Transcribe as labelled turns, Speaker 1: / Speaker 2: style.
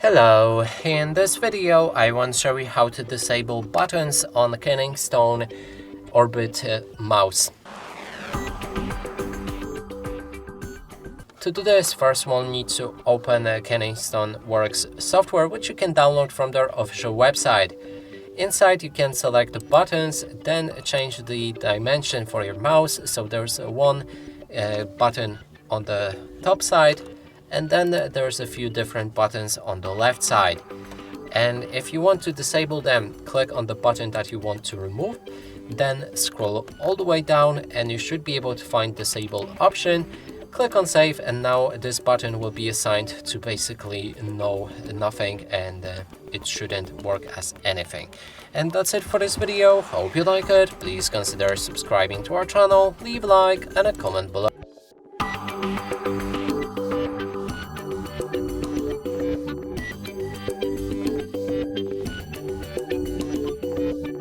Speaker 1: Hello, in this video I want to show you how to disable buttons on the Kensington Orbit mouse. To do this, first we'll need to open Kensington Works software, which you can download from their official website. Inside you can select the buttons, then change the dimension for your mouse, so there's one button on the top side, and then there's a few different buttons on the left side. And if you want to disable them, click on the button that you want to remove, then scroll all the way down and you should be able to find disable option. Click on save, and now this button will be assigned to basically nothing, and it shouldn't work as anything. And that's it for this video. Hope you like it. Please consider subscribing to our channel, leave a like and a comment below.